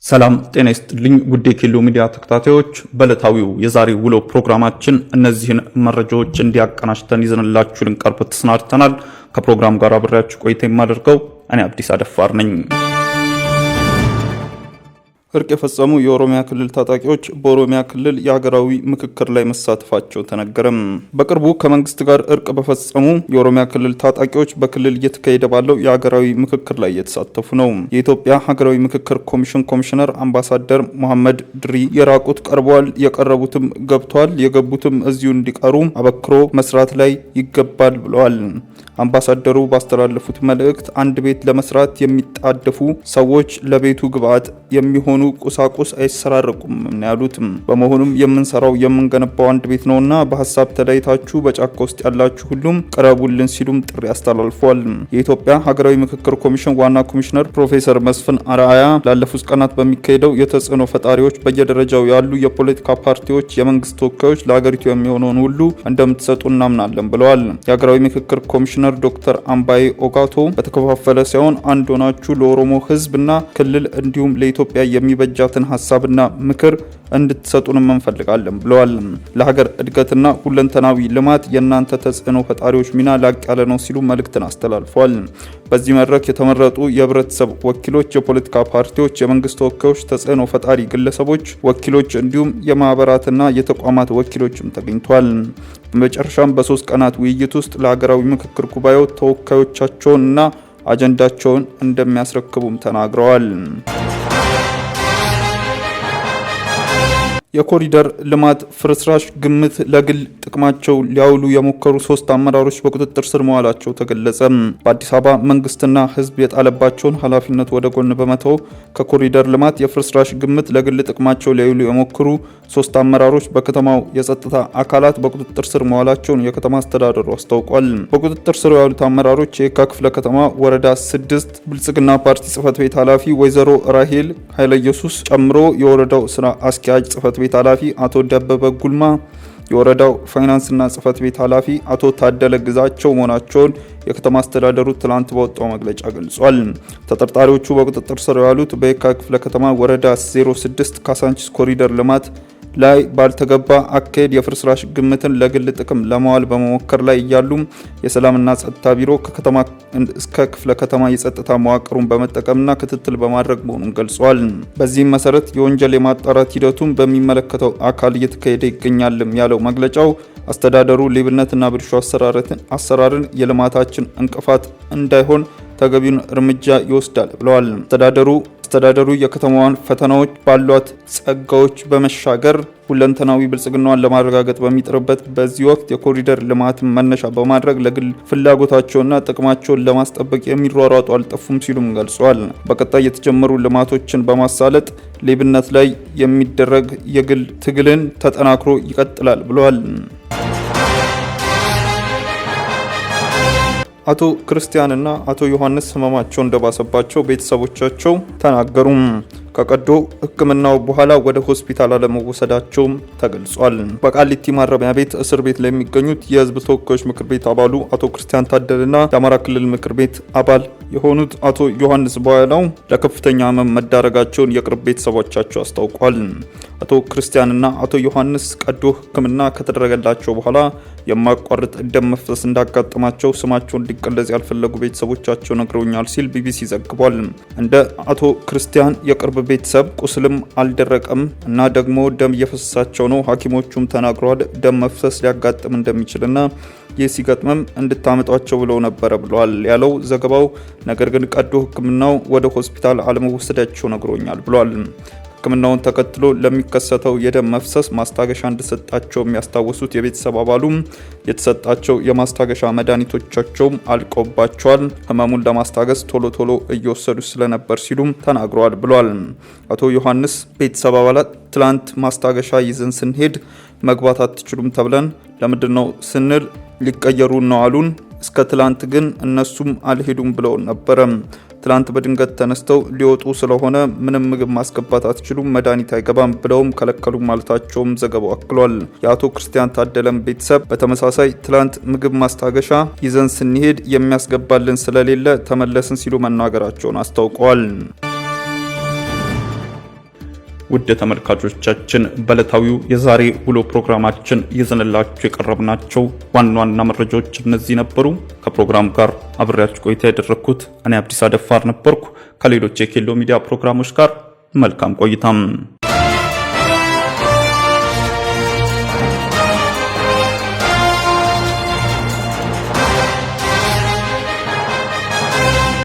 ሰላም ጤና ይስጥልኝ ውድ የኬሎ ሚዲያ ተከታታዮች፣ በዕለታዊው የዛሬ ውሎ ፕሮግራማችን እነዚህን መረጃዎች እንዲያቀናጅተን ይዘንላችሁ ልንቀርብ ተሰናድተናል። ከፕሮግራም ጋር አብሬያችሁ ቆይታ የማደርገው እኔ አዲስ አደፋር ነኝ። እርቅ የፈጸሙ የኦሮሚያ ክልል ታጣቂዎች በኦሮሚያ ክልል የሀገራዊ ምክክር ላይ መሳተፋቸው ተነገረም። በቅርቡ ከመንግስት ጋር እርቅ በፈጸሙ የኦሮሚያ ክልል ታጣቂዎች በክልል እየተካሄደ ባለው የሀገራዊ ምክክር ላይ እየተሳተፉ ነው። የኢትዮጵያ ሀገራዊ ምክክር ኮሚሽን ኮሚሽነር አምባሳደር መሐመድ ድሪ የራቁት ቀርበዋል፣ የቀረቡትም ገብተዋል፣ የገቡትም እዚሁ እንዲቀሩ አበክሮ መስራት ላይ ይገባል ብለዋል። አምባሳደሩ ባስተላለፉት መልእክት አንድ ቤት ለመስራት የሚጣደፉ ሰዎች ለቤቱ ግብዓት የሚሆኑ ቁሳቁስ አይሰራረቁም ነው ያሉት። በመሆኑም የምንሰራው የምንገነባው አንድ ቤት ነውና በሐሳብ ተለያይታችሁ በጫካ ውስጥ ያላችሁ ሁሉም ቀረቡልን ሲሉም ጥሪ አስተላልፈዋል። የኢትዮጵያ ሀገራዊ ምክክር ኮሚሽን ዋና ኮሚሽነር ፕሮፌሰር መስፍን አርአያ ላለፉት ቀናት በሚካሄደው የተጽዕኖ ፈጣሪዎች በየደረጃው ያሉ የፖለቲካ ፓርቲዎች፣ የመንግስት ተወካዮች ለሀገሪቱ የሚሆነውን ሁሉ እንደምትሰጡ እናምናለን ብለዋል። የሀገራዊ ምክክር ኮሚሽነር ዶክተር አምባዬ ኦጋቶ በተከፋፈለ ሳይሆን አንድ ሆናችሁ ለኦሮሞ ህዝብና ክልል እንዲሁም ለኢትዮጵያ የሚበጃትን ሀሳብና ምክር እንድትሰጡንም እንፈልጋለን ብለዋል። ለሀገር እድገትና ሁለንተናዊ ልማት የእናንተ ተጽዕኖ ፈጣሪዎች ሚና ላቅ ያለ ነው ሲሉ መልእክትን አስተላልፈዋል። በዚህ መድረክ የተመረጡ የህብረተሰብ ወኪሎች፣ የፖለቲካ ፓርቲዎች፣ የመንግስት ተወካዮች፣ ተጽዕኖ ፈጣሪ ግለሰቦች ወኪሎች እንዲሁም የማህበራትና የተቋማት ወኪሎችም ተገኝተዋል። በመጨረሻም በ3 ቀናት ውይይት ውስጥ ለሀገራዊ ምክክር ጉባኤው ተወካዮቻቸውንና አጀንዳቸውን እንደሚያስረክቡም ተናግረዋል። የኮሪደር ልማት ፍርስራሽ ግምት ለግል ጥቅማቸው ሊያውሉ የሞከሩ 3 አመራሮች በቁጥጥር ስር መዋላቸው ተገለጸ። በአዲስ አበባ መንግስትና ህዝብ የጣለባቸውን ኃላፊነት ወደ ጎን በመተው ከኮሪደር ልማት የፍርስራሽ ግምት ለግል ጥቅማቸው ሊያውሉ የሞከሩ 3 አመራሮች በከተማው የጸጥታ አካላት በቁጥጥር ስር መዋላቸውን የከተማ አስተዳደሩ አስታውቋል። በቁጥጥር ስር ያሉት አመራሮች የካ ክፍለ ከተማ ወረዳ 6 ብልጽግና ፓርቲ ጽህፈት ቤት ኃላፊ ወይዘሮ ራሄል ኃይለ ኢየሱስ ጨምሮ የወረዳው ስራ አስኪያጅ ጽህፈት ቤት ኃላፊ አቶ ደበበ ጉልማ፣ የወረዳው ፋይናንስና ጽህፈት ቤት ኃላፊ አቶ ታደለ ግዛቸው መሆናቸውን የከተማ አስተዳደሩ ትላንት በወጣው መግለጫ ገልጿል። ተጠርጣሪዎቹ በቁጥጥር ስር ያሉት በየካ ክፍለ ከተማ ወረዳ 06 ካሳንቺስ ኮሪደር ልማት ላይ ባልተገባ አካሄድ የፍርስራሽ ግምትን ለግል ጥቅም ለማዋል በመሞከር ላይ እያሉ የሰላምና ጸጥታ ቢሮ ከከተማ እስከ ክፍለ ከተማ የጸጥታ መዋቅሩን በመጠቀምና ክትትል በማድረግ መሆኑን ገልጿል። በዚህም መሰረት የወንጀል የማጣራት ሂደቱን በሚመለከተው አካል እየተካሄደ ይገኛልም ያለው መግለጫው አስተዳደሩ ሌብነትና ብልሹ አሰራርን የልማታችን እንቅፋት እንዳይሆን ተገቢውን እርምጃ ይወስዳል ብለዋል። አስተዳደሩ የከተማዋን ፈተናዎች ባሏት ጸጋዎች በመሻገር ሁለንተናዊ ብልጽግናዋን ለማረጋገጥ በሚጥርበት በዚህ ወቅት የኮሪደር ልማትን መነሻ በማድረግ ለግል ፍላጎታቸውና ጥቅማቸውን ለማስጠበቅ የሚሯሯጡ አልጠፉም ሲሉም ገልጿል። በቀጣይ የተጀመሩ ልማቶችን በማሳለጥ ሌብነት ላይ የሚደረግ የግል ትግልን ተጠናክሮ ይቀጥላል ብለዋል። አቶ ክርስቲያንና አቶ ዮሐንስ ህመማቸው እንደባሰባቸው ቤተሰቦቻቸው ተናገሩ። ከቀዶ ሕክምናው በኋላ ወደ ሆስፒታል አለመወሰዳቸውም ተገልጿል። በቃሊቲ ማረሚያ ቤት እስር ቤት ላይ የሚገኙት የህዝብ ተወካዮች ምክር ቤት አባሉ አቶ ክርስቲያን ታደለና የአማራ ክልል ምክር ቤት አባል የሆኑት አቶ ዮሐንስ በኋላው ለከፍተኛ ህመም መዳረጋቸውን የቅርብ ቤተሰቦቻቸው አስታውቋል። አቶ ክርስቲያንና አቶ ዮሐንስ ቀዶ ሕክምና ከተደረገላቸው በኋላ የማቋረጥ ደም መፍሰስ እንዳጋጠማቸው ስማቸው እንዲገለጽ ያልፈለጉ ቤተሰቦቻቸው ነግረውኛል ሲል ቢቢሲ ዘግቧል። እንደ አቶ ክርስቲያን የቅርብ ቤተሰብ ቁስልም አልደረቀም እና ደግሞ ደም እየፈሰሳቸው ነው፣ ሐኪሞቹም ተናግረዋል። ደም መፍሰስ ሊያጋጥም እንደሚችልና ይህ ሲገጥምም እንድታመጧቸው ብለው ነበረ ብለዋል ያለው ዘገባው። ነገር ግን ቀዶ ሕክምናው ወደ ሆስፒታል አለመወሰዳቸው ነግሮኛል ብሏል። ሕክምናውን ተከትሎ ለሚከሰተው የደም መፍሰስ ማስታገሻ እንደሰጣቸው የሚያስታውሱት የቤተሰብ አባሉም የተሰጣቸው የማስታገሻ መድኃኒቶቻቸውም አልቆባቸዋል፣ ህመሙን ለማስታገስ ቶሎ እየወሰዱ ስለነበር ሲሉም ተናግረዋል ብሏል። አቶ ዮሐንስ ቤተሰብ አባላት ትላንት ማስታገሻ ይዘን ስንሄድ መግባት አትችሉም ተብለን ለምንድነው ስንል ሊቀየሩ ነው አሉን። እስከ ትላንት ግን እነሱም አልሄዱም ብለው ነበረ። ትላንት በድንገት ተነስተው ሊወጡ ስለሆነ ምንም ምግብ ማስገባት አትችሉም፣ መድኃኒት አይገባም ብለውም ከለከሉ ማለታቸውም ዘገባው አክሏል። የአቶ ክርስቲያን ታደለም ቤተሰብ በተመሳሳይ ትላንት ምግብ ማስታገሻ ይዘን ስንሄድ የሚያስገባልን ስለሌለ ተመለስን ሲሉ መናገራቸውን አስታውቀዋል። ውድ ተመልካቾቻችን በዕለታዊው የዛሬ ውሎ ፕሮግራማችን ይዘንላችሁ የቀረብናቸው ዋና መረጃዎች እነዚህ ነበሩ። ከፕሮግራም ጋር አብሬያችሁ ቆይታ ያደረኩት እኔ አብዲስ አደፋር ነበርኩ። ከሌሎች የኬሎ ሚዲያ ፕሮግራሞች ጋር መልካም ቆይታም